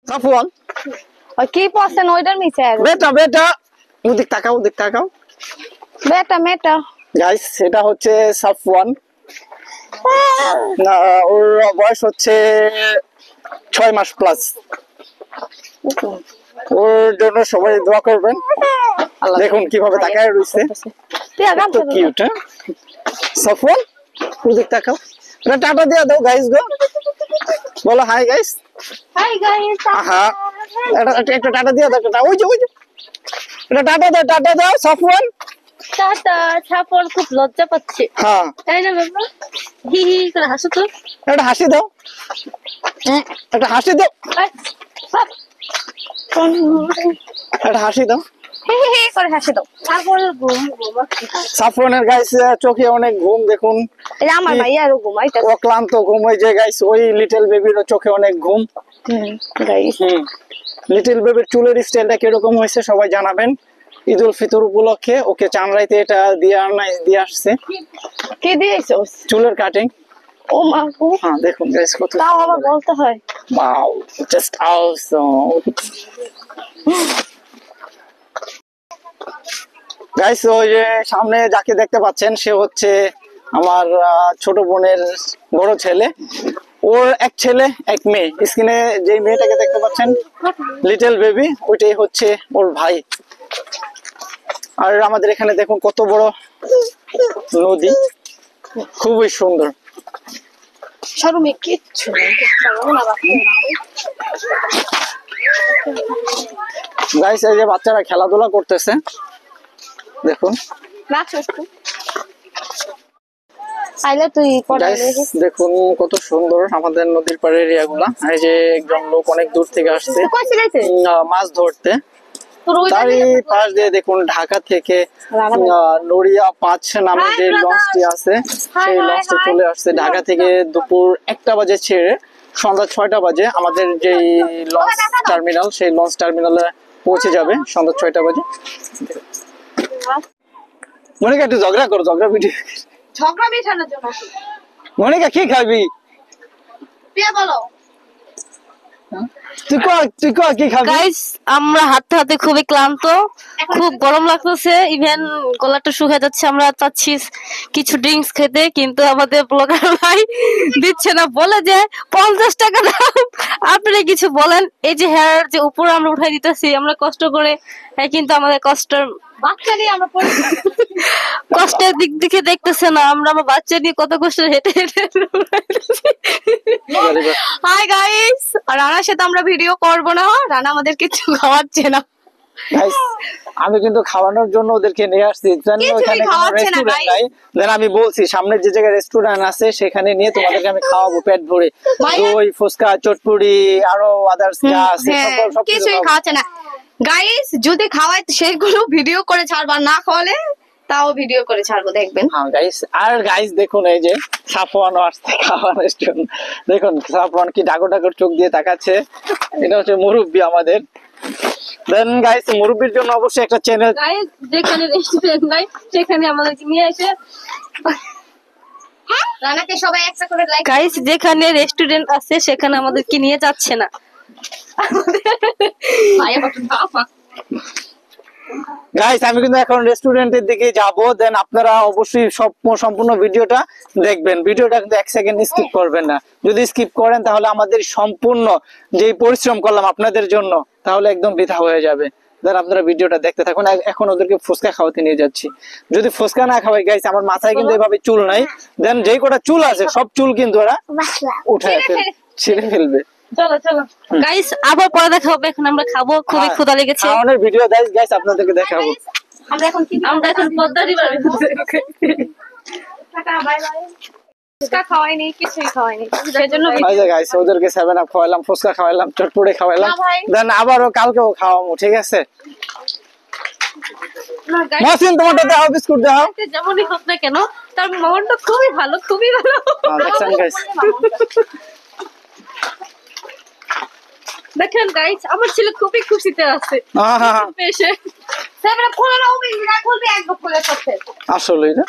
সাফওয়ান ওই কি পছন্দ ওইটার মিছে আর বেটা বেটা ওদিক তাকাও বেটা মেটা গাইস এটা হচ্ছে সাফওয়ান ওর বয়স হচ্ছে 6 মাস প্লাস ওর জন্য সবাই দোয়া করবেন দেখুন কিভাবে তাকায় রইছে কত কিউট সাফওয়ান ওদিক তাকাও টাটা দিয়ে দাও গাইস গো বলো হাই গাইস আহা একটা টাটা দিয়ে দাও টাটা ওই যে এটা টাটা দাও সাফওয়ান টাটা সাফওয়ান খুব লজ্জা পাচ্ছে হ্যাঁ তাই না বাবা হি হি করে হাসো তো একটা হাসি দাও একটা হাসি দাও একটা হাসি দাও হি হি করে হাসি দাও সাফওয়ানের ঘুম সাফওয়ানের গাইস চোখে অনেক ঘুম দেখুন এই আমার মাইয়ারও ঘুমাইতা ও ক্লান্ত ঘুম ওই যে গাইস ওই লিটল বেবির চোখে অনেক ঘুম গাইস লিটল বেবির চুলের স্টাইলটা কিরকম হয়েছে সবাই জানাবেন ঈদ উল ফিতর উপলক্ষে ওকে চামড়াইতে এটা দিয়ে আসছে কি দিয়েছো চুলের কাটিং ও মা গো হ্যাঁ দেখুন গাইস কত তাও আবার বলতে হয় ওয়াও জাস্ট awesome গাইস ওই যে সামনে যাকে দেখতে পাচ্ছেন সে হচ্ছে আমার ছোট বোনের বড় ছেলে ওর এক ছেলে এক মেয়ে স্ক্রিনে যে মেয়েটাকে দেখতে পাচ্ছেন লিটল বেবি ওইটাই হচ্ছে ওর ভাই আর আমাদের এখানে দেখুন কত বড় নদী খুবই সুন্দর শরমে কিচ্ছু গাইস এই যে বাচ্চারা খেলাধুলা করতেছে দেখুন আইলে তুই দেখুন কত সুন্দর আমাদের নদীর পাড়ের এরিয়াগুলা এই যে একজন লোক অনেক দূর থেকে আসছে মাছ ধরতে তারই পাশ দিয়ে দেখুন ঢাকা থেকে নড়িয়া 5 নামে যে লঞ্চটি আছে সেই লঞ্চটি চলে আসছে ঢাকা থেকে দুপুর 1টা বাজে ছেড়ে সন্ধ্যা 6টা বাজে আমাদের যে লঞ্চ টার্মিনাল সেই লঞ্চ টার্মিনালে পৌঁছে যাবে সন্ধ্যা 6টা বাজে মনিকা একটু ঝগড়া ভিডিও ঝগড়া মেটানোর জন্য মনিকা কি খাবি বলো গাইস আমরা হাঁটতে হাঁটতে খুবই ক্লান্ত খুব গরম লাগতেছে ইভেন গলাটা শুকিয়ে যাচ্ছে আমরা চাচ্ছি কিছু ড্রিঙ্কস খেতে কিন্তু আমাদের ব্লগার ভাই দিচ্ছে না বলে যে 50 টাকা দাম আপনি কিছু বলেন এই যে হেয়ার যে উপরে আমরা উঠাই দিতেছি আমরা কষ্ট করে কিন্তু আমাদের কষ্টের বাচ্চা নিয়ে আমরা কষ্টের দিক দিকে দেখতেছে না আমরা আমার বাচ্চা নিয়ে কত কষ্ট হেঁটে হাই গাইস আর রানার সাথে আমরা ভিডিও করব না রানা আমাদের কিছু খাওয়াচ্ছে না আমি কিন্তু খাওয়ানোর জন্য ওদেরকে নিয়ে আসছি আমি বলছি সামনে যে জায়গায় রেস্টুরেন্ট আছে সেখানে নিয়ে তোমাদেরকে আমি খাওয়াবো পেট ভরে দই ফুচকা চটপুরি আরো আদার্স যা আছে সব কিছুই খাওয়াচ্ছে না গাইস যদি খাওয়াই সেগুলো ভিডিও করে ছাড়বা না খাওয়ালে তাও ভিডিও করে ছাড়বো দেখবেন হ্যাঁ গাইস আর গাইস দেখুন এই যে সাফওয়ান আসছে খাওয়ানোর জন্য দেখুন সাফওয়ান কি ডাগর চোখ দিয়ে তাকাচ্ছে এটা হচ্ছে মুরব্বি আমাদের দেন গাইস মুরব্বির জন্য অবশ্যই একটা চ্যানেল গাইস যেখানে রেস্টুরেন্ট নাই সেখানে আমাদেরকে নিয়ে এসে রানাকে সবাই একটা করে লাইক গাইস যেখানে রেস্টুরেন্ট আছে সেখানে আমাদেরকে নিয়ে যাচ্ছে না গাইস আমি কিন্তু এখন রেস্টুরেন্টের দিকে যাব দেন আপনারা অবশ্যই সম্পূর্ণ ভিডিওটা দেখবেন ভিডিওটা কিন্তু 1 সেকেন্ড স্কিপ করবেন না যদি স্কিপ করেন তাহলে আমাদের সম্পূর্ণ যে পরিশ্রম করলাম আপনাদের জন্য তাহলে একদম বৃথা হয়ে যাবে দেন আপনারা ভিডিওটা দেখতে থাকুন এখন ওদেরকে ফুচকা খাওয়াতে নিয়ে যাচ্ছি যদি ফুচকা না খাওয়াই গাইস আমার মাথায় কিন্তু এভাবে চুল নাই দেন যেই কটা চুল আছে সব চুল কিন্তু ওরা উঠায় ছিঁড়ে ফেলবে চলো গাইস আবার পরে দেখা হবে এখন আমরা খাবো খুবই ক্ষুধা লেগেছে আমাদের ভিডিও গাইস আপনাদেরকে দেখাবো আমরা এখন পদ্মা রিভারে টাটা বাই বাই ফুচকা খাওয়াইনি কিছুই খাওয়াইনি সেজন্য গাইস ওদেরকে 7 আপ খাওয়ালাম ফুচকা খাওয়ালাম চটপটি খাওয়ালাম দেন আবারও কালকেও খাওয়াবো ঠিক আছে মহসিন তোমারটা দাও বিস্কুট দাও যেমনই হোক না কেন তার মনটা খুবই ভালো দেখছেন গাইস দেখেন গাইস আমার ছেলে খুবই খুশিতে আছে হ্যাঁ সেটা খোলা না হবে না খুলবে একদম খোলা করতে আসলেই না